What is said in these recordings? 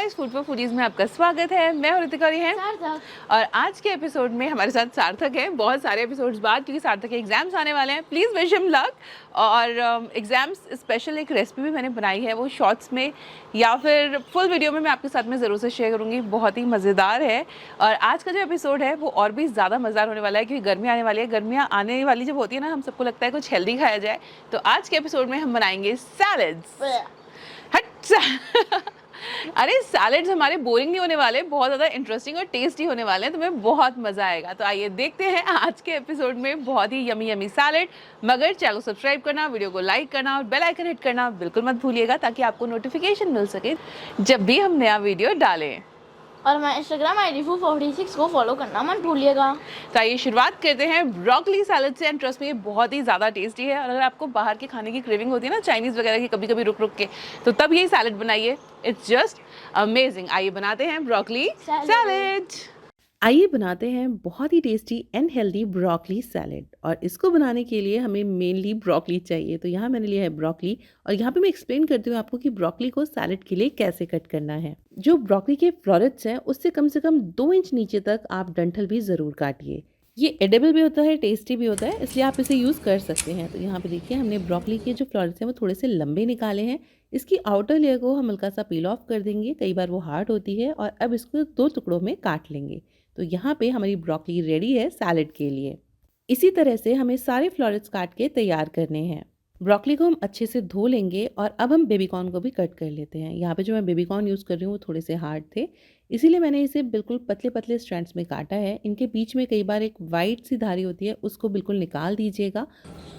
Guys, food for foodies में आपका स्वागत है। मैं हूं ऋतिका हैं सार्थक। और आज के एपिसोड में हमारे साथ सार्थक है। बहुत सारे एपिसोड्स बाद, क्योंकि सार्थक के एग्जाम्स आने वाले हैं। Please wish him luck. और एग्जाम्स स्पेशल एक रेसिपी भी मैंने बनाई है, वो शॉर्ट्स में या फिर फुल वीडियो में मैं आपके साथ में ज़रूर से शेयर करूँगी। बहुत ही मज़ेदार है और आज का जो एपिसोड है वो और भी ज़्यादा मज़ेदार होने वाला है, क्योंकि गर्मी आने वाली है। गर्मियाँ आने वाली जब होती है ना, हम सबको लगता है कुछ हेल्दी खाया जाए। तो आज के एपिसोड में हम बनाएंगे सैलड्स। हट अरे सैलेड्स हमारे बोरिंग नहीं होने वाले, बहुत ज़्यादा इंटरेस्टिंग और टेस्टी होने वाले हैं। तुम्हें बहुत मज़ा आएगा। तो आइए देखते हैं आज के एपिसोड में बहुत ही यमी यमी सैलेड। मगर चैनल को सब्सक्राइब करना, वीडियो को लाइक करना और बेल आइकन हिट करना बिल्कुल मत भूलिएगा, ताकि आपको नोटिफिकेशन मिल सके जब भी हम नया वीडियो डालें। और मैं इंस्टाग्राम ID Fu46 को फॉलो करना मत भूलिएगा। तो आइए शुरुआत करते हैं ब्रोकली सैलड से। एंड ट्रस्ट में ये बहुत ही ज़्यादा टेस्टी है। और अगर आपको बाहर के खाने की क्रेविंग होती है ना, चाइनीज़ वगैरह की, कभी कभी रुक रुक के, तो तब यही सैलड बनाइए। It's just amazing. आइए बनाते हैं ब्रोकली सैलड। आइए बनाते हैं बहुत ही tasty and healthy broccoli salad. और इसको बनाने के लिए हमें मेनली ब्रोकली चाहिए। तो यहाँ मैंने लिया है ब्रोकली, और यहाँ पे मैं एक्सप्लेन करती हूँ आपको कि ब्रोकली को सैलेड के लिए कैसे कट करना है। जो ब्रोकली के फ्लोरेट्स हैं उससे कम से कम 2 इंच नीचे तक आप डंठल भी ज़रूर काटिए। ये एडेबल भी होता है, टेस्टी भी होता है, इसलिए आप इसे यूज़ कर सकते हैं। तो यहाँ पे देखिए, हमने ब्रोकली के जो फ्लोरेट्स हैं वो थोड़े से लंबे निकाले हैं। इसकी आउटर लेयर को हम हल्का सा पील ऑफ कर देंगे, कई बार वो हार्ड होती है। और अब इसको 2 टुकड़ों में काट लेंगे। तो यहाँ पे हमारी ब्रोकली रेडी है सैलेड के लिए। इसी तरह से हमें सारे फ्लोरेट्स काट के तैयार करने हैं। ब्रोकली को हम अच्छे से धो लेंगे और अब हम बेबी कॉर्न को भी कट कर लेते हैं। यहाँ पे जो मैं बेबी कॉर्न यूज़ कर रही हूँ वो थोड़े से हार्ड थे, इसीलिए मैंने इसे बिल्कुल पतले पतले स्ट्रैंड्स में काटा है। इनके बीच में कई बार एक वाइट सी धारी होती है, उसको बिल्कुल निकाल दीजिएगा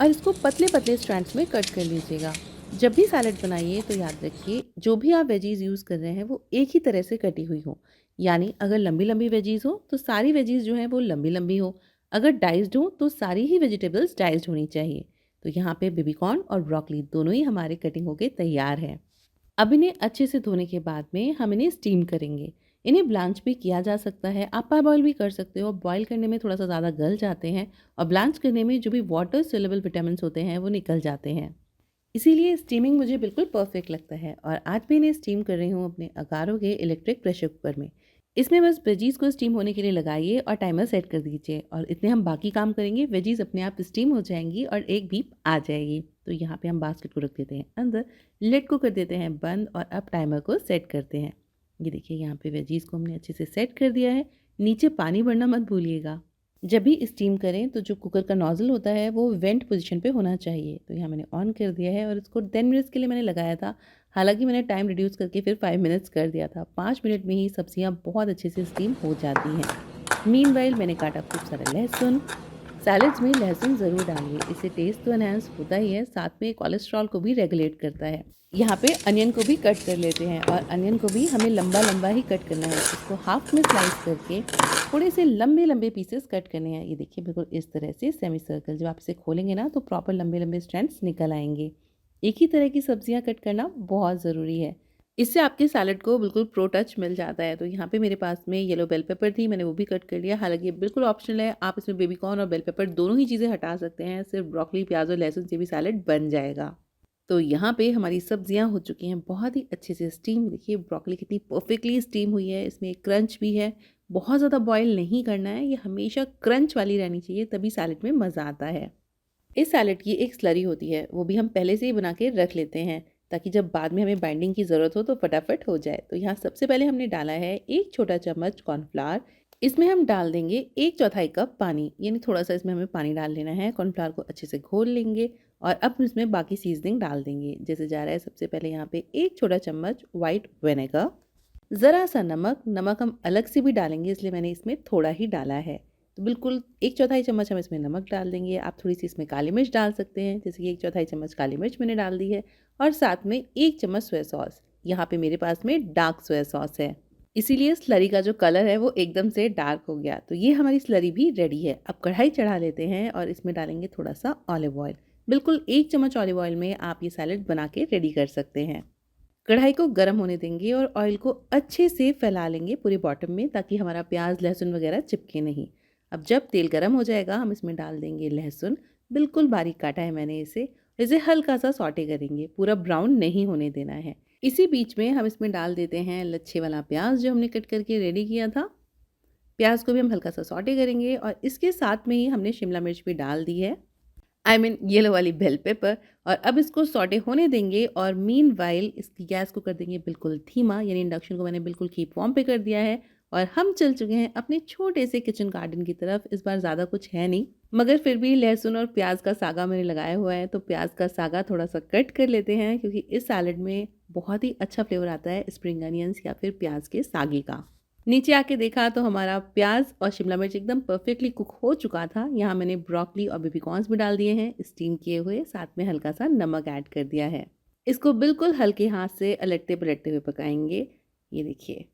और इसको पतले पतले स्ट्रैंड्स में कट कर लीजिएगा। जब भी सैलड बनाइए तो याद रखिए, जो भी आप वेजीज़ यूज़ कर रहे हैं वो एक ही तरह से कटी हुई हो। यानी अगर लंबी लंबी वेजीज़ हो तो सारी वेजीज़ जो हैं वो लंबी लंबी हो, अगर डाइस्ड हो तो सारी ही वेजिटेबल्स डाइस्ड होनी चाहिए। तो यहाँ पे बेबी कॉर्न और ब्रोकली दोनों ही हमारे कटिंग होके तैयार हैं। अब इन्हें अच्छे से धोने के बाद में हम इन्हें स्टीम करेंगे। इन्हें ब्लांच भी किया जा सकता है, आप पारबॉयल भी कर सकते हो। बॉयल करने में थोड़ा सा ज़्यादा गल जाते हैं और ब्लांच करने में जो भी वाटर सोल्युबल विटामिन होते हैं वो निकल जाते हैं। इसीलिए स्टीमिंग मुझे बिल्कुल परफेक्ट लगता है। और आज मैं इन्हें स्टीम कर रही हूँ अपने अगारो के इलेक्ट्रिक प्रेशर कुकर में। इसमें बस वेजीज़ को स्टीम होने के लिए लगाइए और टाइमर सेट कर दीजिए, और इतने हम बाकी काम करेंगे। वेजीज़ अपने आप स्टीम हो जाएंगी और एक बीप आ जाएगी। तो यहाँ पे हम बास्केट को रख देते हैं अंदर, लिड को कर देते हैं बंद, और अब टाइमर को सेट करते हैं। ये देखिए, यहाँ पे वेजीज़ को हमने अच्छे से सेट कर दिया है। नीचे पानी भरना मत भूलिएगा। जब भी स्टीम करें तो जो कुकर का नॉजल होता है वो वेंट पोजीशन पे होना चाहिए। तो यहाँ मैंने ऑन कर दिया है और इसको 10 मिनट्स के लिए मैंने लगाया था। हालांकि मैंने टाइम रिड्यूस करके फिर 5 मिनट्स कर दिया था। 5 मिनट में ही सब्जियाँ बहुत अच्छे से स्टीम हो जाती हैं। मीनवाइल मैंने काटा खूब सारा लहसुन। सैलड्स में लहसुन ज़रूर डालिए, इससे टेस्ट तो एनहांस होता ही है, साथ में कोलेस्ट्रॉल को भी रेगुलेट करता है। यहाँ पे अनियन को भी कट कर लेते हैं, और अनियन को भी हमें लंबा लंबा ही कट करना है। इसको हाफ में स्लाइस करके थोड़े से लंबे लंबे पीसेस कट करने हैं। ये देखिए, बिल्कुल इस तरह से सेमी सर्कल। जब आप इसे खोलेंगे ना तो प्रॉपर लंबे लंबे स्ट्रैंड्स निकल आएंगे। एक ही तरह की सब्जियां कट करना बहुत ज़रूरी है, इससे आपके सैलड को बिल्कुल प्रो टच मिल जाता है। तो यहाँ पे मेरे पास में येलो बेल पेपर थी, मैंने वो भी कट कर लिया। हालांकि ये बिल्कुल ऑप्शनल है, आप इसमें बेबी कॉर्न और बेल पेपर दोनों ही चीज़ें हटा सकते हैं। सिर्फ ब्रोकली, प्याज और लहसुन से भी सैलड बन जाएगा। तो यहाँ पे हमारी सब्जियाँ हो चुकी हैं बहुत ही अच्छे से स्टीम। देखिए ब्रोकली कितनी परफेक्टली स्टीम हुई है, इसमें एक क्रंच भी है। बहुत ज़्यादा बॉयल नहीं करना है, ये हमेशा क्रंच वाली रहनी चाहिए, तभी सैलड में मज़ा आता है। इस सैलड की एक स्लरी होती है, वो भी हम पहले से ही बना के रख लेते हैं, ताकि जब बाद में हमें बाइंडिंग की ज़रूरत हो तो फटाफट हो जाए। तो यहाँ सबसे पहले हमने डाला है 1 छोटा चम्मच कॉर्नफ्लावर। इसमें हम डाल देंगे 1/4 कप पानी, यानी थोड़ा सा इसमें हमें पानी डाल लेना है। कॉर्नफ्लावर को अच्छे से घोल लेंगे और अब इसमें बाकी सीजनिंग डाल देंगे। जैसे जा रहा है, सबसे पहले यहाँ पे 1 छोटा चम्मच वाइट विनेगर, ज़रा सा नमक। नमक हम अलग से भी डालेंगे, इसलिए मैंने इसमें थोड़ा ही डाला है। तो बिल्कुल 1/4 चम्मच हम इसमें नमक डाल देंगे। आप थोड़ी सी इसमें काली मिर्च डाल सकते हैं, जैसे कि 1/4 चम्मच काली मिर्च मैंने डाल दी है। और साथ में 1 चम्मच सोया सॉस। यहाँ पे मेरे पास में डार्क सोया सॉस है, इसीलिए स्लरी का जो कलर है वो एकदम से डार्क हो गया। तो ये हमारी स्लरी भी रेडी है। अब कढ़ाई चढ़ा लेते हैं और इसमें डालेंगे थोड़ा सा ऑलिव ऑयल। बिल्कुल 1 चम्मच ऑलिव ऑयल में आप ये सैलड बना के रेडी कर सकते हैं। कढ़ाई को गर्म होने देंगे और ऑयल को अच्छे से फैला लेंगे पूरे बॉटम में, ताकि हमारा प्याज लहसुन वगैरह चिपके नहीं। अब जब तेल गर्म हो जाएगा, हम इसमें डाल देंगे लहसुन। बिल्कुल बारीक काटा है मैंने इसे हल्का सा सॉटे करेंगे, पूरा ब्राउन नहीं होने देना है। इसी बीच में हम इसमें डाल देते हैं लच्छे वाला प्याज जो हमने कट करके रेडी किया था। प्याज को भी हम हल्का सा सॉटे करेंगे और इसके साथ में ही हमने शिमला मिर्च भी डाल दी है, येलो वाली बेल पेपर। और अब इसको सॉटे होने देंगे और मीनवाइल इसकी गैस को कर देंगे बिल्कुल धीमा, यानी इंडक्शन को मैंने बिल्कुल कीप वार्म पे कर दिया है। और हम चल चुके हैं अपने छोटे से किचन गार्डन की तरफ। इस बार ज़्यादा कुछ है नहीं, मगर फिर भी लहसुन और प्याज का सागा मैंने लगाया हुआ है, तो प्याज का सागा थोड़ा सा कट कर लेते हैं क्योंकि इस सैलेड में बहुत ही अच्छा फ्लेवर आता है स्प्रिंग अनियंस या फिर प्याज के सागे का। नीचे आके देखा तो हमारा प्याज और शिमला मिर्च एकदम परफेक्टली कुक हो चुका था। यहाँ मैंने ब्रोकली और बेबी कॉर्न्स भी डाल दिए हैं स्टीम किए हुए, साथ में हल्का सा नमक ऐड कर दिया है। इसको बिल्कुल हल्के हाथ से अलटते पलटते हुए पकाएंगे। ये देखिए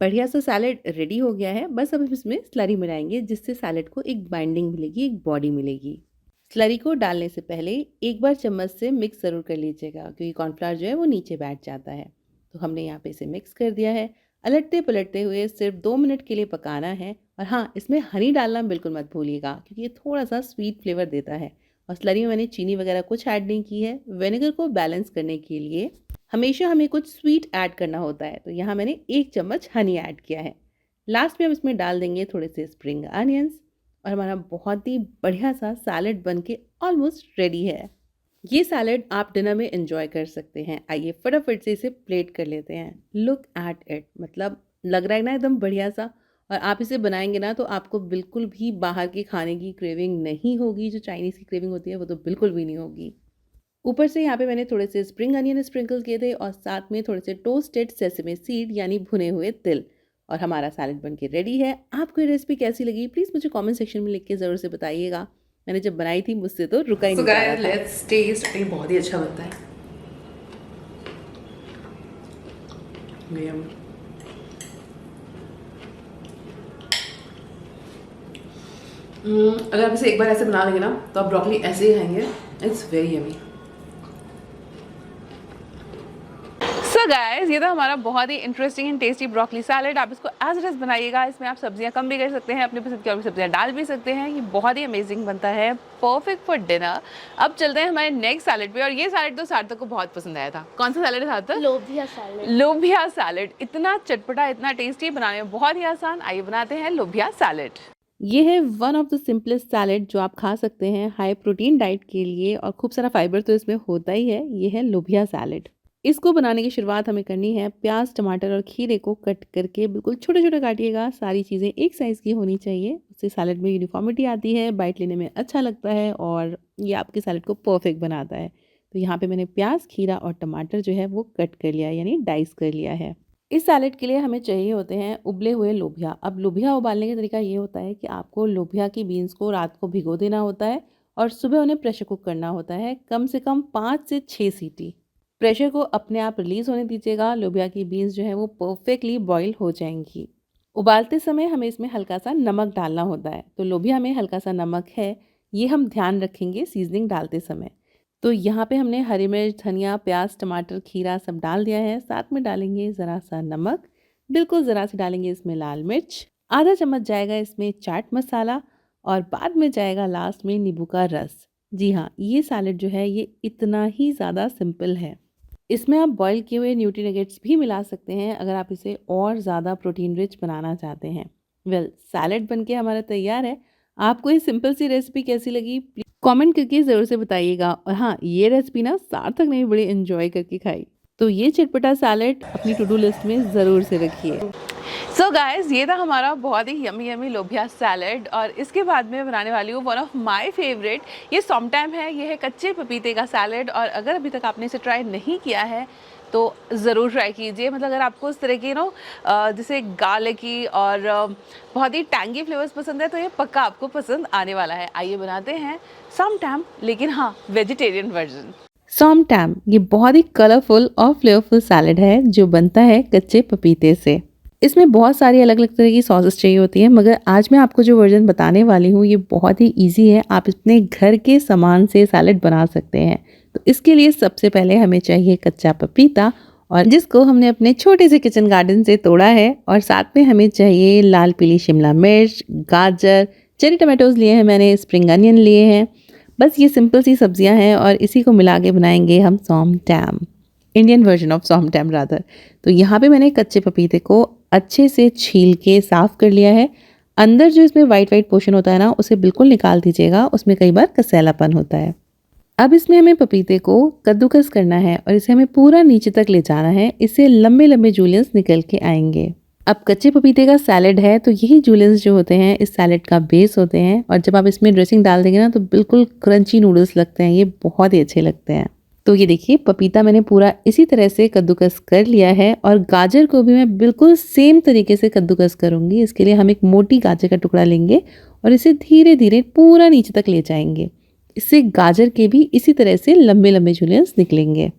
बढ़िया सा सैलेड रेडी हो गया है। बस अब इसमें स्लरी मिलाएंगे जिससे सैलेड को एक बाइंडिंग मिलेगी, एक बॉडी मिलेगी। स्लरी को डालने से पहले एक बार चम्मच से मिक्स ज़रूर कर लीजिएगा क्योंकि कॉर्नफ्लावर जो है वो नीचे बैठ जाता है। तो हमने यहाँ पे इसे मिक्स कर दिया है। अलटते पलटते हुए सिर्फ 2 मिनट के लिए पकाना है। और हाँ, इसमें हनी डालना बिल्कुल मत भूलिएगा क्योंकि ये थोड़ा सा स्वीट फ्लेवर देता है। और स्लरी में मैंने चीनी वगैरह कुछ ऐड नहीं की है। विनेगर को बैलेंस करने के लिए हमेशा हमें कुछ स्वीट ऐड करना होता है, तो यहाँ मैंने 1 चम्मच हनी ऐड किया है। लास्ट में हम इसमें डाल देंगे थोड़े से स्प्रिंग अनियंस और हमारा बहुत ही बढ़िया सा सैलेड बनके ऑलमोस्ट रेडी है। ये सैलेड आप डिनर में एंजॉय कर सकते हैं। आइए फटाफट से इसे प्लेट कर लेते हैं। लुक एट इट, मतलब लग रहा है ना एकदम बढ़िया सा। और आप इसे बनाएंगे ना तो आपको बिल्कुल भी बाहर के खाने की क्रेविंग नहीं होगी। जो चाइनीज़ की क्रेविंग होती है वो तो बिल्कुल भी नहीं होगी। ऊपर से यहाँ पे मैंने थोड़े से स्प्रिंग अनियन स्प्रिंकल किए थे और साथ में थोड़े से टोस्टेड सेसमे सीड यानी भुने हुए तिल। और हमारा सैलेड बनके रेडी है। आपको ये रेसिपी कैसी लगी प्लीज़ मुझे कमेंट सेक्शन में लिख के ज़रूर से बताइएगा। मैंने जब बनाई थी मुझसे तो रुका ही नहीं जा रहा था। Let's taste. ये बहुत ही अच्छा बनता है। अगर आप इसे एक बार ऐसे बना लेंगे ना तो आप ब्रोकली ऐसे ही खाएंगे। It's very yummy. So guys, ये था हमारा बहुत ही interesting and tasty broccoli salad. आप इसको एज इट इज बनाइएगा। इसमें आप सब्जियां कम भी कर सकते हैं, अपनी पसंद की और भी सब्जियां डाल भी सकते हैं। ये बहुत ही अमेजिंग बनता है, परफेक्ट फॉर डिनर। अब चलते हैं हमारे नेक्स्ट सैलेड पे। और ये सैलेड तो सार्थक को बहुत पसंद आया था। कौन सा सैलेड है सार्थक? लोबिया सैलेड। लोबिया सैलेड इतना चटपटा, इतना टेस्टी, बनाने में बहुत ही आसान। आइए बनाते हैं लोबिया सैलेड। ये है one of the simplest salad जो आप खा सकते हैं हाई प्रोटीन डाइट के लिए, और खूब सारा फाइबर तो इसमें होता ही है। ये है लोबिया सैलेड। इसको बनाने की शुरुआत हमें करनी है प्याज, टमाटर और खीरे को कट करके बिल्कुल छोटे छोटे काटिएगा। सारी चीज़ें एक साइज़ की होनी चाहिए, उससे सैलेड में यूनिफॉर्मिटी आती है, बाइट लेने में अच्छा लगता है और ये आपके सैलेड को परफेक्ट बनाता है। तो यहाँ पे मैंने प्याज, खीरा और टमाटर जो है वो कट कर लिया, यानी डाइस कर लिया है। इस सैलेड के लिए हमें चाहिए होते हैं उबले हुए लोबिया। अब लोबिया उबालने का तरीका ये होता है कि आपको लोबिया की बीन्स को रात को भिगो देना होता है और सुबह उन्हें प्रेशर कुक करना होता है, कम से कम 5 से 6 सीटी। प्रेशर को अपने आप रिलीज़ होने दीजिएगा। लोबिया की बीन्स जो है वो परफेक्टली बॉईल हो जाएंगी। उबालते समय हमें इसमें हल्का सा नमक डालना होता है, तो लोबिया में हल्का सा नमक है, ये हम ध्यान रखेंगे सीजनिंग डालते समय। तो यहाँ पे हमने हरी मिर्च, धनिया, प्याज, टमाटर, खीरा सब डाल दिया है। साथ में डालेंगे ज़रा सा नमक, बिल्कुल ज़रा सी डालेंगे इसमें लाल मिर्च, आधा चम्मच जाएगा इसमें चाट मसाला और बाद में जाएगा लास्ट में नींबू का रस। जी हाँ, ये सैलेड जो है ये इतना ही ज़्यादा सिंपल है। इसमें आप बॉईल किए हुए न्यूट्री नगेट्स भी मिला सकते हैं अगर आप इसे और ज़्यादा प्रोटीन रिच बनाना चाहते हैं। सैलेड बनके हमारा तैयार है। आपको ये सिंपल सी रेसिपी कैसी लगी कमेंट करके ज़रूर से बताइएगा। और हाँ, ये रेसिपी ना सार्थक ने भी बड़ी एंजॉय करके खाई, तो ये चटपटा सैलेड अपनी टू डू लिस्ट में ज़रूर से रखिए। सो गाइस, ये था हमारा बहुत ही यमी यमी लोबिया सैलेड। और इसके बाद में बनाने वाली हूँ वन ऑफ माय फेवरेट, ये समटाइम है। ये है कच्चे पपीते का सैलेड। और अगर अभी तक आपने इसे ट्राई नहीं किया है तो ज़रूर ट्राई कीजिए। मतलब अगर आपको इस तरह की जैसे गार्लिकी और बहुत ही टैंगी फ्लेवर्स पसंद है तो ये पक्का आपको पसंद आने वाला है। आइए बनाते हैं समटाइम, लेकिन हाँ वेजिटेरियन वर्जन। समटाइम ये बहुत ही कलरफुल और फ्लेवरफुल सैलेड है जो बनता है कच्चे पपीते से। इसमें बहुत सारी अलग अलग तरह की सॉसेस चाहिए होती हैं, मगर आज मैं आपको जो वर्जन बताने वाली हूँ ये बहुत ही इजी है। आप अपने घर के सामान से सैलेड बना सकते हैं। तो इसके लिए सबसे पहले हमें चाहिए कच्चा पपीता, और जिसको हमने अपने छोटे से किचन गार्डन से तोड़ा है। और साथ में हमें चाहिए लाल पीली शिमला मिर्च, गाजर, चेरी टमाटोज लिए हैं मैंने, स्प्रिंग अनियन लिए हैं। बस ये सिंपल सी सब्जियां हैं और इसी को मिला के बनाएंगे हम som tam. Indian version of som tam rather. तो यहाँ पे मैंने कच्चे पपीते को अच्छे से छील के साफ़ कर लिया है। अंदर जो इसमें वाइट वाइट पोर्शन होता है ना, उसे बिल्कुल निकाल दीजिएगा, उसमें कई बार कसैलापन होता है। अब इसमें हमें पपीते को कद्दूकस करना है और इसे हमें पूरा नीचे तक ले जाना है। इससे लंबे लंबे जूलियंस निकल के आएंगे। अब कच्चे पपीते का सैलेड है तो यही जूलियंस जो होते हैं इस सैलेड का बेस होते हैं, और जब आप इसमें ड्रेसिंग डाल देंगे ना तो बिल्कुल क्रंची नूडल्स लगते हैं, ये बहुत ही अच्छे लगते हैं। तो ये देखिए पपीता मैंने पूरा इसी तरह से कद्दूकस कर लिया है, और गाजर को भी मैं बिल्कुल सेम तरीके से कद्दूकस करूँगी। इसके लिए हम एक मोटी गाजर का टुकड़ा लेंगे और इसे धीरे धीरे पूरा नीचे तक ले जाएंगे। इससे गाजर के भी इसी तरह से लंबे लंबे जूलियंस निकलेंगे।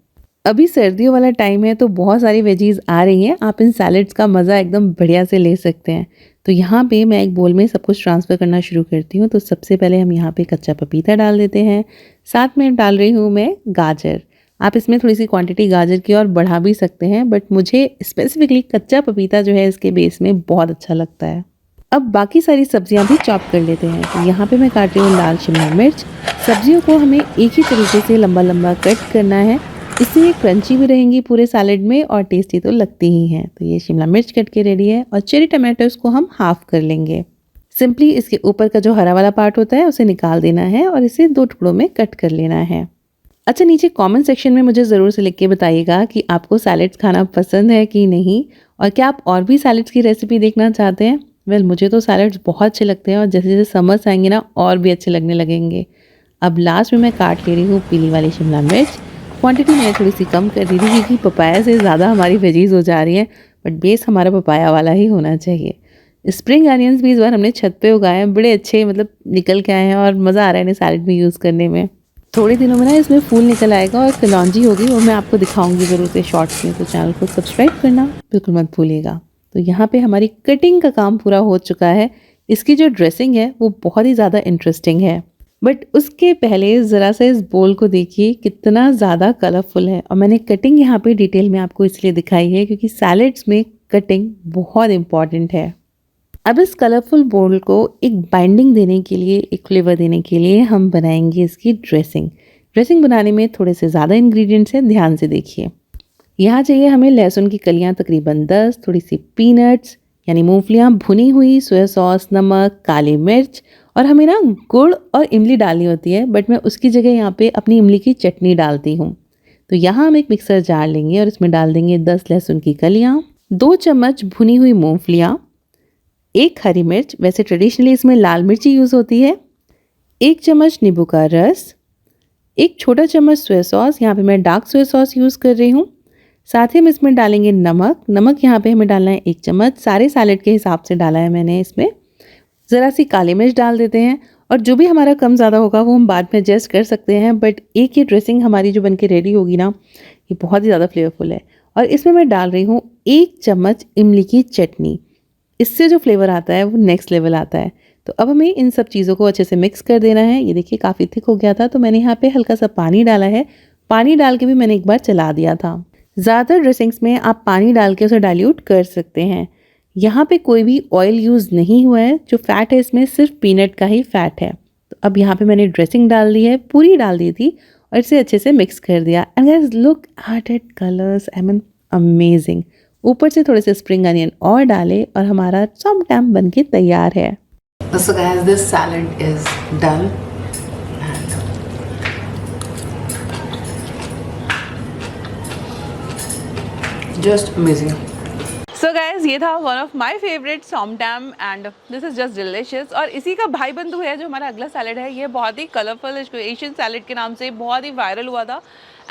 अभी सर्दियों वाला टाइम है तो बहुत सारी वेजीज आ रही हैं, आप इन सैलेड्स का मज़ा एकदम बढ़िया से ले सकते हैं। तो यहाँ पे मैं एक बोल में सब कुछ ट्रांसफ़र करना शुरू करती हूँ। तो सबसे पहले हम यहाँ पे कच्चा पपीता डाल देते हैं, साथ में डाल रही हूँ मैं गाजर। आप इसमें थोड़ी सी क्वांटिटी गाजर की और बढ़ा भी सकते हैं, बट मुझे स्पेसिफिकली कच्चा पपीता जो है इसके बेस में बहुत अच्छा लगता है। अब बाकी सारी सब्जियां भी चॉप कर लेते हैं। तो यहाँ पे मैं काट रही हूँ लाल शिमला मिर्च। सब्जियों को हमें एक ही तरीके से लंबा लंबा कट करना है, इससे ये क्रंची भी रहेंगी पूरे सैलेड में और टेस्टी तो लगती ही हैं। तो ये शिमला मिर्च कट के रेडी है, और चेरी टमाटोस को हम हाफ कर लेंगे। सिंपली इसके ऊपर का जो हरा वाला पार्ट होता है उसे निकाल देना है और इसे 2 टुकड़ों में कट कर लेना है। अच्छा, नीचे कमेंट सेक्शन में मुझे ज़रूर से लिख के बताइएगा कि आपको सैलेड्स खाना पसंद है कि नहीं, और क्या आप और भी सैलेड्स की रेसिपी देखना चाहते हैं। वेल मुझे तो सैलेड्स बहुत अच्छे लगते हैं, और जैसे जैसे समर्स आएंगे ना और भी अच्छे लगने लगेंगे। अब लास्ट में मैं काट ले रही हूँ पीली वाली शिमला मिर्च। क्वांटिटी मैंने थोड़ी सी कम कर दी थी क्योंकि पपाया से ज़्यादा हमारी वेजीज हो जा रही हैं, बट बेस हमारा पपाया वाला ही होना चाहिए। स्प्रिंग अनियंस भी इस बार हमने छत पे उगाए हैं, बड़े अच्छे मतलब निकल के आए हैं, और मज़ा आ रहा है इन्हें सैलेड में यूज़ करने में। थोड़े दिनों में ना इसमें फूल निकल आएगा और कलौंजी होगी, और मैं आपको दिखाऊंगी ज़रूर से शॉर्ट्स में। तो चैनल को सब्सक्राइब करना बिल्कुल मत भूलिएगा। तो यहाँ पे हमारी कटिंग का काम पूरा हो चुका है। इसकी जो ड्रेसिंग है वो बहुत ही ज़्यादा इंटरेस्टिंग है, बट उसके पहले ज़रा सा इस बोल को देखिए कितना ज़्यादा कलरफुल है। और मैंने कटिंग यहाँ पे डिटेल में आपको इसलिए दिखाई है क्योंकि सैलेड्स में कटिंग बहुत इम्पॉर्टेंट है। अब इस कलरफुल बोल को एक बाइंडिंग देने के लिए, एक फ्लेवर देने के लिए हम बनाएंगे इसकी ड्रेसिंग। ड्रेसिंग बनाने में थोड़े से ज़्यादा इंग्रेडिएंट्स हैं, ध्यान से देखिए। यहाँ चाहिए हमें लहसुन की कलियाँ तकरीबन 10, थोड़ी सी पीनट्स यानी मूंगफलियाँ भुनी हुई, सोया सॉस, नमक, काली मिर्च, और हमें ना गुड़ और इमली डालनी होती है, बट मैं उसकी जगह यहाँ पे अपनी इमली की चटनी डालती हूँ। तो यहाँ हम एक मिक्सर जार लेंगे और इसमें डाल देंगे 10 लहसुन की कलियाँ, 2 चम्मच भुनी हुई मूंगफलियाँ, 1 हरी मिर्च, वैसे ट्रेडिशनली इसमें लाल मिर्ची यूज़ होती है, 1 चम्मच नींबू का रस, 1 छोटा चम्मच सोया सॉस, यहाँ पे मैं डार्क सोया सॉस यूज़ कर रही हूँ। साथ ही हम इसमें डालेंगे नमक। नमक यहाँ पे हमें डालना है 1 चम्मच, सारे सैलेड के हिसाब से डाला है मैंने इसमें। ज़रा सी काली मिर्च डाल देते हैं, और जो भी हमारा कम ज़्यादा होगा वो हम बाद में एडजस्ट कर सकते हैं, बट एक ये ड्रेसिंग हमारी जो बन के रेडी होगी ना, ये बहुत ही ज़्यादा फ्लेवरफुल है। और इसमें मैं डाल रही हूँ 1 चम्मच इमली की चटनी। इससे जो फ्लेवर आता है वो नेक्स्ट लेवल आता है। तो अब हमें इन सब चीज़ों को अच्छे से मिक्स कर देना है। ये देखिए काफ़ी थिक हो गया था, तो मैंने यहाँ पे हल्का सा पानी डाला है। पानी डाल के भी मैंने एक बार चला दिया था। ज़्यादातर ड्रेसिंग्स में आप पानी डाल के उसे डाइल्यूट कर सकते हैं। यहाँ पे कोई भी ऑयल यूज़ नहीं हुआ है, जो फ़ैट है इसमें सिर्फ पीनट का ही फ़ैट है। तो अब यहाँ पे मैंने ड्रेसिंग डाल दी है, पूरी डाल दी थी, और इसे अच्छे से मिक्स कर दिया। And guys look at it, colours I mean amazing. ऊपर से थोड़े से स्प्रिंग अनियन और डाले और हमारा सॉमटैम बन के तैयार है। So guys, this salad is done. Just amazing. So guys ये था one of my favourite som tam, and this is just delicious. और इसी का भाई बंधु है जो हमारा अगला सैलेड है। ये बहुत ही कलरफुल, इसको एशियन सैलेड के नाम से बहुत ही वायरल हुआ था,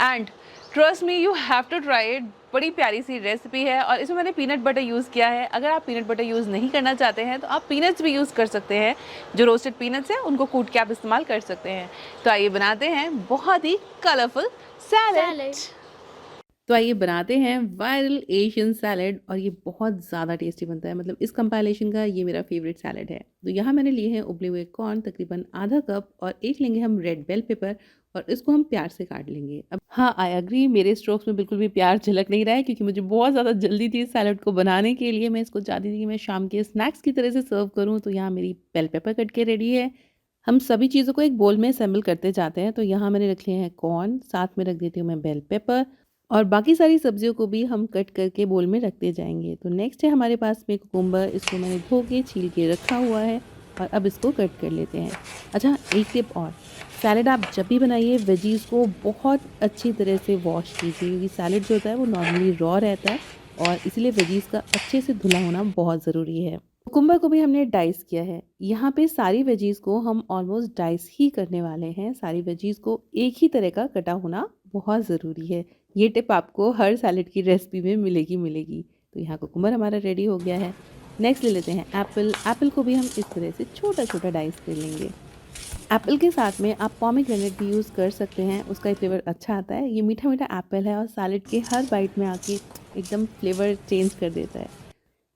and trust me you have to try it. बड़ी प्यारी सी रेसिपी है, और इसमें मैंने पीनट बटर यूज़ किया है। अगर आप पीनट बटर यूज़ नहीं करना चाहते हैं तो आप पीनट्स भी यूज़ कर सकते हैं। जो रोस्टेड पीनट्स हैं उनको कूट के आप इस्तेमाल कर सकते हैं। तो आइए बनाते हैं बहुत ही कलरफुल सैलेड। तो आइए बनाते हैं वायरल एशियन सैलेड, और ये बहुत ज़्यादा टेस्टी बनता है। मतलब इस कंपाइलेशन का ये मेरा फेवरेट सैलेड है। तो यहाँ मैंने लिए हैं उबले हुए कॉर्न तकरीबन आधा कप, और एक लेंगे हम रेड बेल पेपर, और इसको हम प्यार से काट लेंगे। अब हाँ, आई एग्री, मेरे स्ट्रोक्स में बिल्कुल भी प्यार झलक नहीं रहा है, क्योंकि मुझे बहुत ज़्यादा जल्दी थी इस सैलेड को बनाने के लिए। मैं इसको चाहती थी कि मैं शाम के स्नैक्स की तरह से सर्व करूँ। तो यहाँ मेरी बेल पेपर कट के रेडी है। हम सभी चीज़ों को एक बोल में असेंबल करते जाते हैं। तो यहाँ मैंने रख लिए हैं कॉर्न, साथ में रख देती हूँ मैं बेल पेपर, और बाकी सारी सब्जियों को भी हम कट करके बोल में रखते जाएंगे। तो नेक्स्ट है हमारे पास में कुकुम्बर, इसको मैंने धो के छील के रखा हुआ है और अब इसको कट कर लेते हैं। अच्छा, एक टिप और, सैलड आप जब भी बनाइए वेजीज़ को बहुत अच्छी तरह से वॉश कीजिए, क्योंकि सैलड जो होता है वो नॉर्मली रॉ रहता है और इसीलिए वेजीज़ का अच्छे से धुला होना बहुत ज़रूरी है। कुकुम्बर को भी हमने डाइस किया है। यहाँ पे सारी वेजीज़ को हम ऑलमोस्ट डाइस ही करने वाले हैं। सारी वेजीज़ को एक ही तरह का कटा होना बहुत ज़रूरी है। ये टिप आपको हर सैलड की रेसिपी में मिलेगी। तो यहाँ कुकुम्बर हमारा रेडी हो गया है। नेक्स्ट ले लेते हैं एप्पल। एप्पल को भी हम इस तरह से छोटा छोटा डाइस कर लेंगे। एप्पल के साथ में आप पोमेग्रेनेट भी यूज़ कर सकते हैं, उसका फ्लेवर अच्छा आता है। ये मीठा मीठा एप्पल है और सैलड के हर बाइट में आके एकदम फ्लेवर चेंज कर देता है।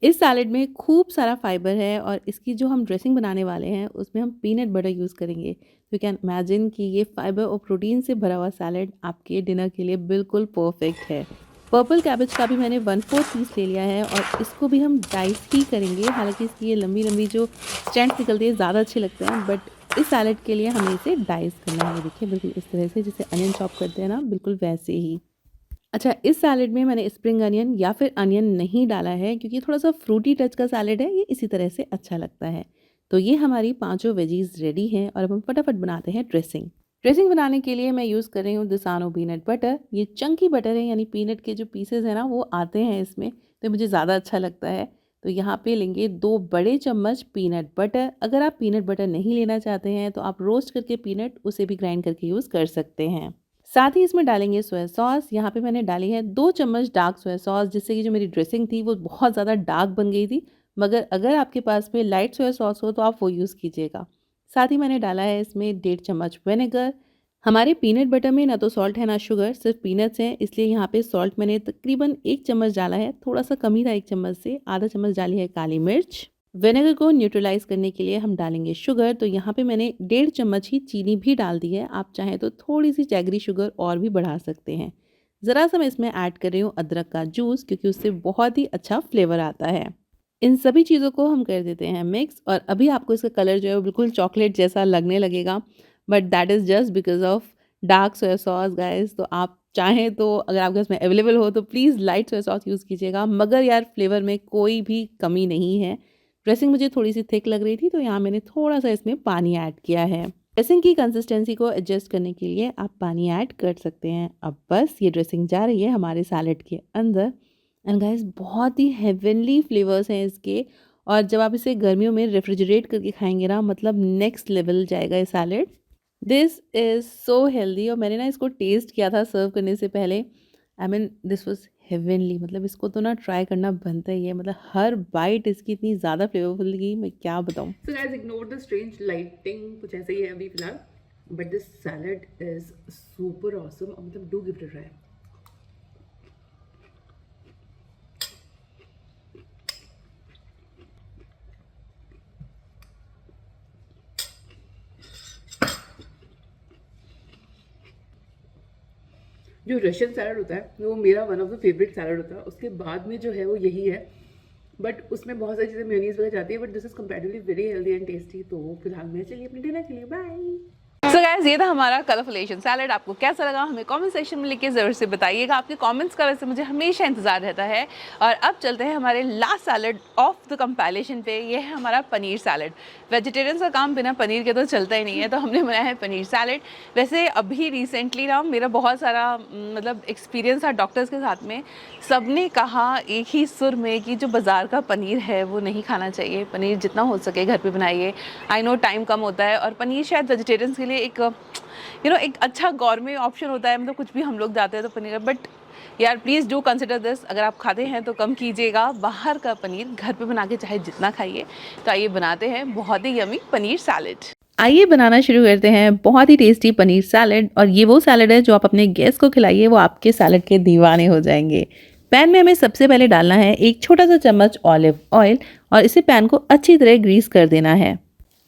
इस सैलड में खूब सारा फाइबर है और इसकी जो हम ड्रेसिंग बनाने वाले हैं उसमें हम पीनट बटर यूज़ करेंगे। यू कैन इमेजिन कि ये फाइबर और प्रोटीन से भरा हुआ सैलड आपके डिनर के लिए बिल्कुल परफेक्ट है। पर्पल कैबेज का भी मैंने 1/4 पीस ले लिया है और इसको भी हम डाइस ही करेंगे। हालांकि इसकी ये लंबी लंबी जो स्टैंड्स निकलती है ज़्यादा अच्छे लगते हैं, बट इस सैलड के लिए हमें इसे डाइस करना है। देखिए बिल्कुल इस तरह से, जैसे अनियन चॉप करते हैं ना, बिल्कुल वैसे ही। अच्छा, इस सैलड में मैंने स्प्रिंग अनियन या फिर अनियन नहीं डाला है क्योंकि थोड़ा सा फ्रूटी टच का सैलड है, ये इसी तरह से अच्छा लगता है। तो ये हमारी पांचों वेजीज रेडी हैं और अब हम फटाफट बनाते हैं ड्रेसिंग। ड्रेसिंग बनाने के लिए मैं यूज़ कर रही हूँ दिसानो पीनट बटर। ये चंकी बटर है, यानी पीनट के जो पीसेज हैं ना वो आते हैं इसमें, तो मुझे ज़्यादा अच्छा लगता है। तो यहाँ पे लेंगे 2 बड़े चम्मच पीनट बटर। अगर आप पीनट बटर नहीं लेना चाहते हैं तो आप रोस्ट करके पीनट उसे भी ग्राइंड करके यूज़ कर सकते हैं। साथ ही इसमें डालेंगे सोया सॉस। यहाँ पे मैंने डाली है 2 चम्मच डार्क सोया सॉस, जिससे कि जो मेरी ड्रेसिंग थी वो बहुत ज़्यादा डार्क बन गई थी। मगर अगर आपके पास में लाइट सोया सॉस हो तो आप वो यूज़ कीजिएगा। साथ ही मैंने डाला है इसमें 1.5 चम्मच विनेगर। हमारे पीनट बटर में ना तो सॉल्ट है ना शुगर, सिर्फ पीनट्स हैं, इसलिए यहाँ पे सॉल्ट मैंने तकरीबन 1 चम्मच डाला है, थोड़ा सा कम ही था 1 चम्मच से। आधा चम्मच डाली है काली मिर्च। विनेगर को न्यूट्रलाइज करने के लिए हम डालेंगे शुगर। तो यहाँ पे मैंने 1.5 चम्मच ही चीनी भी डाल दी है। आप चाहें तो थोड़ी सी जैगरी शुगर और भी बढ़ा सकते हैं। ज़रा सा मैं इसमें ऐड कर रही हूँ अदरक का जूस, क्योंकि उससे बहुत ही अच्छा फ्लेवर आता है। इन सभी चीज़ों को हम कर देते हैं मिक्स और अभी आपको इसका कलर जो है वो बिल्कुल चॉकलेट जैसा लगने लगेगा, but that is just because of dark soya sauce guys. तो आप चाहें तो अगर आपके पास में अवेलेबल हो तो please light soya sauce use कीजिएगा, मगर यार फ्लेवर में कोई भी कमी नहीं है। ड्रेसिंग मुझे थोड़ी सी थिक लग रही थी तो यहाँ मैंने थोड़ा सा इसमें पानी ऐड किया है। ड्रेसिंग की कंसिस्टेंसी को एडजस्ट करने के लिए आप पानी ऐड कर सकते हैं। अब बस ये ड्रेसिंग जा रही है हमारे सैलड के अंदर। एंड गाइस बहुत ही हेवनली फ्लेवर्स हैं इसके, और जब आप इसे गर्मियों में रेफ्रिजरेट करके खाएंगे ना, मतलब नेक्स्ट लेवल जाएगा ये salad. This is so healthy. और मैंने ना इसको टेस्ट किया था सर्व करने से पहले। I mean this was heavenly. मतलब इसको तो ना ट्राई करना बनता ही है। मतलब हर बाइट इसकी इतनी ज़्यादा फ्लेवरफुल की मैं क्या बताऊँ। So guys ignore the strange lighting, कुछ ऐसे ही है अभी फिलहाल, but this salad is super awesome. मतलब do give it a try. जो रशियन सैलड होता है वो मेरा one of the favourite salad होता है, उसके बाद में जो है वो यही है, बट उसमें बहुत सारी चीज़ें मेयोनीज वगैरह जाती है, but this is comparatively very healthy and tasty. तो फिलहाल मैं चलिए अपने डिनर के लिए बाय। सो गाइस ये था हमारा कलरफुल एशियन सैलड। आपको कैसा लगा हमें कमेंट सेक्शन में लिख के ज़रूर से बताइएगा। आपके कमेंट्स का वैसे मुझे हमेशा इंतजार रहता है। और अब चलते हैं हमारे last salad of the compilation पे। ये है हमारा पनीर सैलड। वेजिटेरियंस का काम बिना पनीर के तो चलता ही नहीं है, तो हमने बनाया है पनीर सैलड। वैसे अभी रिसेंटली ना मेरा बहुत सारा मतलब एक्सपीरियंस था डॉक्टर्स के साथ में। सब ने कहा एक ही सुर में कि जो बाज़ार का पनीर है वो नहीं खाना चाहिए, पनीर जितना हो सके घर पे बनाइए। आई नो टाइम कम होता है, और पनीर शायद वेजिटेरियंस के लिए एक एक अच्छा गॉर्मे ऑप्शन होता है। मतलब कुछ भी हम लोग जाते हैं तो पनीर, बट यार प्लीज़ डू कंसिडर दिस। अगर आप खाते हैं तो कम कीजिएगा बाहर का पनीर, घर पे बना के चाहे जितना खाइए। तो आइए बनाते हैं बहुत ही यमी पनीर सैलड। आइए बनाना शुरू करते हैं बहुत ही टेस्टी पनीर सैलड। और ये वो सैलड है जो आप अपने गेस्ट को खिलाइए, वो आपके सैलड के दीवाने हो जाएंगे। पैन में हमें सबसे पहले डालना है 1 छोटा सा चम्मच ऑलिव ऑयल, और इसे पैन को अच्छी तरह ग्रीस कर देना है।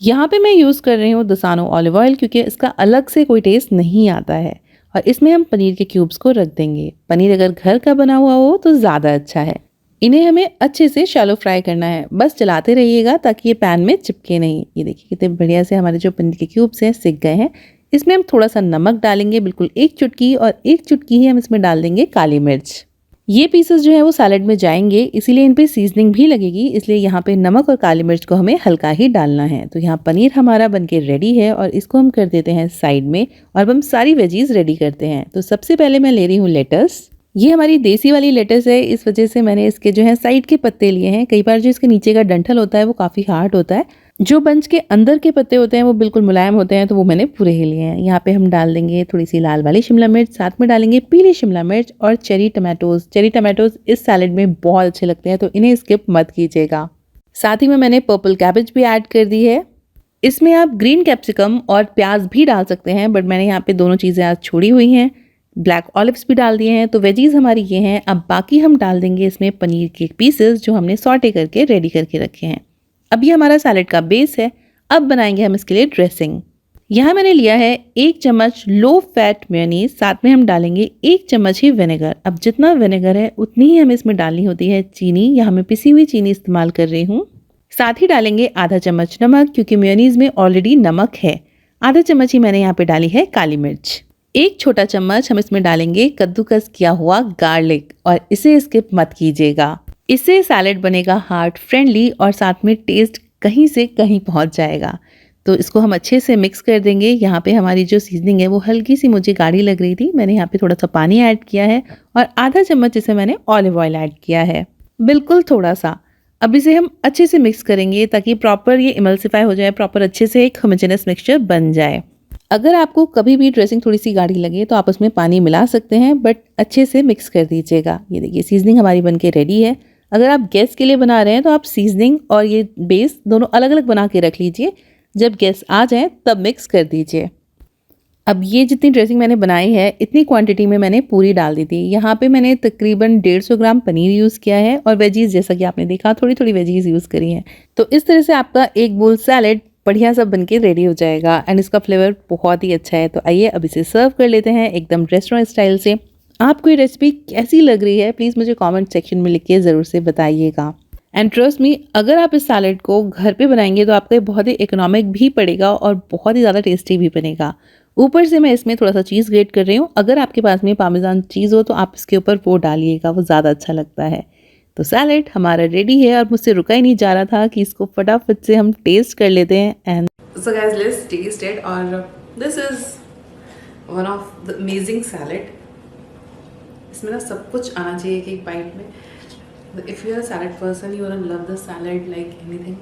यहाँ पे मैं यूज़ कर रही हूँ दसानो ऑलिव ऑयल, क्योंकि इसका अलग से कोई टेस्ट नहीं आता है। और इसमें हम पनीर के क्यूब्स को रख देंगे। पनीर अगर घर का बना हुआ हो तो ज़्यादा अच्छा है। इन्हें हमें अच्छे से शैलो फ्राई करना है, बस चलाते रहिएगा ताकि ये पैन में चिपके नहीं। ये देखिए कितने बढ़िया से हमारे जो पनीर के क्यूब्स हैं सिक गए हैं। इसमें हम थोड़ा सा नमक डालेंगे, बिल्कुल 1 चुटकी, और 1 चुटकी ही हम इसमें डाल देंगे काली मिर्च। ये पीसेस जो है वो सैलेड में जाएंगे, इसीलिए इन पे सीजनिंग भी लगेगी, इसलिए यहाँ पे नमक और काली मिर्च को हमें हल्का ही डालना है। तो यहाँ पनीर हमारा बनके रेडी है और इसको हम कर देते हैं साइड में, और अब हम सारी वेजीज रेडी करते हैं। तो सबसे पहले मैं ले रही हूँ लेटस। ये हमारी देसी वाली लेटस है, इस वजह से मैंने इसके जो है साइड के पत्ते लिए हैं। कई बार जो इसके नीचे का डंठल होता है वो काफ़ी हार्ड होता है, जो बंच के अंदर के पत्ते होते हैं वो बिल्कुल मुलायम होते हैं, तो वो मैंने पूरे ही लिए हैं। यहाँ पे हम डाल देंगे थोड़ी सी लाल वाली शिमला मिर्च, साथ में डालेंगे पीली शिमला मिर्च और चेरी टमाटोज। चेरी टमाटोज इस सैलेड में बहुत अच्छे लगते हैं, तो इन्हें स्किप मत कीजिएगा। साथ ही में मैंने पर्पल कैबेज भी ऐड कर दी है। इसमें आप ग्रीन कैप्सिकम और प्याज भी डाल सकते हैं, बट मैंने यहाँ पे दोनों चीज़ें आज छोड़ी हुई हैं। ब्लैक ऑलिव्स भी डाल दिए हैं। तो वेजीज हमारी ये हैं। अब बाकी हम डाल देंगे इसमें पनीर के पीसेस जो हमने सॉटे करके रेडी करके रखे हैं। अब ये हमारा सैलेड का बेस है। अब बनाएंगे हम इसके लिए ड्रेसिंग। यहाँ मैंने लिया है 1 चम्मच लो फैट मेयोनीज, साथ में हम डालेंगे 1 चम्मच ही विनेगर। अब जितना विनेगर है उतनी ही हमें इसमें डालनी होती है चीनी। यहाँ मैं पिसी हुई चीनी इस्तेमाल कर रही हूँ। साथ ही डालेंगे आधा चम्मच नमक, क्योंकि मेयोनीज में ऑलरेडी नमक है। आधा चम्मच ही मैंने यहाँ पे डाली है काली मिर्च। 1 छोटा चम्मच हम इसमें डालेंगे कद्दूकस किया हुआ गार्लिक, और इसे स्किप मत कीजिएगा। इससे सैलेड बनेगा हार्ट फ्रेंडली और साथ में टेस्ट कहीं से कहीं पहुंच जाएगा। तो इसको हम अच्छे से मिक्स कर देंगे। यहाँ पे हमारी जो सीजनिंग है वो हल्की सी मुझे गाढ़ी लग रही थी, मैंने यहाँ पे थोड़ा सा पानी ऐड किया है और आधा चम्मच इसे मैंने ऑलिव ऑयल ऐड किया है, बिल्कुल थोड़ा सा। अब इसे हम अच्छे से मिक्स करेंगे ताकि प्रॉपर ये इमल्सिफाई हो जाए, प्रॉपर अच्छे से एक होमोजेनस मिक्सचर बन जाए। अगर आपको कभी भी ड्रेसिंग थोड़ी सी गाढ़ी लगे तो आप उसमें पानी मिला सकते हैं, बट अच्छे से मिक्स कर दीजिएगा। ये देखिए सीजनिंग हमारी बनके रेडी है। अगर आप गेस्ट के लिए बना रहे हैं तो आप सीजनिंग और ये बेस दोनों अलग अलग बना के रख लीजिए, जब गेस्ट आ जाएं तब मिक्स कर दीजिए। अब ये जितनी ड्रेसिंग मैंने बनाई है इतनी क्वांटिटी में मैंने पूरी डाल दी थी। यहाँ पे मैंने तकरीबन 150 ग्राम पनीर यूज़ किया है और वेजीज जैसा कि आपने देखा थोड़ी थोड़ी वेजीज यूज़ करी हैं। तो इस तरह से आपका एक बोल सैलेड बढ़िया सा बनके रेडी हो जाएगा एंड इसका फ्लेवर बहुत ही अच्छा है। तो आइए अब इसे सर्व कर लेते हैं एकदम रेस्टोरेंट स्टाइल से। आपको ये रेसिपी कैसी लग रही है प्लीज़ मुझे कमेंट सेक्शन में लिख के ज़रूर से बताइएगा। एंड ट्रस्ट मी, अगर आप इस सैलेड को घर पे बनाएंगे तो आपका बहुत ही इकोनॉमिक भी पड़ेगा और बहुत ही ज़्यादा टेस्टी भी बनेगा। ऊपर से मैं इसमें थोड़ा सा चीज़ ग्रेट कर रही हूँ। अगर आपके पास में पार्मेजान चीज़ हो तो आप इसके ऊपर वो डालिएगा, वो ज़्यादा अच्छा लगता है। तो सैलेड हमारा रेडी है और मुझसे रुका ही नहीं जा रहा था कि इसको फटाफट से हम टेस्ट कर लेते हैं। And So guys, let's taste it. और this is one of the amazing salad. इसमें ना सब कुछ आना चाहिए एक बाइट में. If you are a salad person, you will love the salad like anything.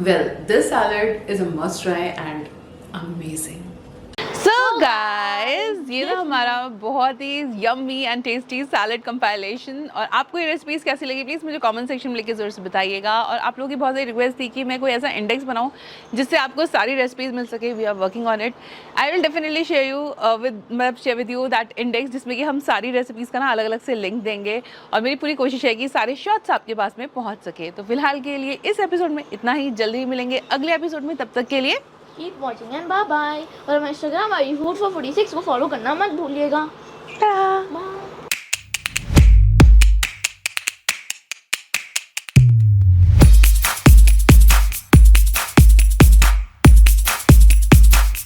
Well, this salad is a must try and amazing. So guys, ये ना हमारा बहुत ही yummy and tasty salad compilation. और आपको ये रेसिपीज़ कैसी लगी प्लीज़ मुझे कमेंट सेक्शन में लिख के ज़रूर से बताइएगा। और आप लोगों की बहुत सारी रिक्वेस्ट थी कि मैं कोई ऐसा इंडेक्स बनाऊं जिससे आपको सारी रेसिपीज़ मिल सके। We are working on it. I will definitely share with you that index जिसमें कि हम सारी रेसिपीज़ का ना अलग अलग से लिंक देंगे और मेरी पूरी कोशिश है कि सारे शॉर्ट्स आपके पास में पहुँच सके। तो फिलहाल के लिए इस एपिसोड में इतना ही, जल्दी ही मिलेंगे अगले एपिसोड में। तब तक के लिए keep watching and bye bye. और हमारे इंस्टाग्राम आई फूड फॉर 46 को फॉलो करना मत भूलिएगा। ta-da! बाय।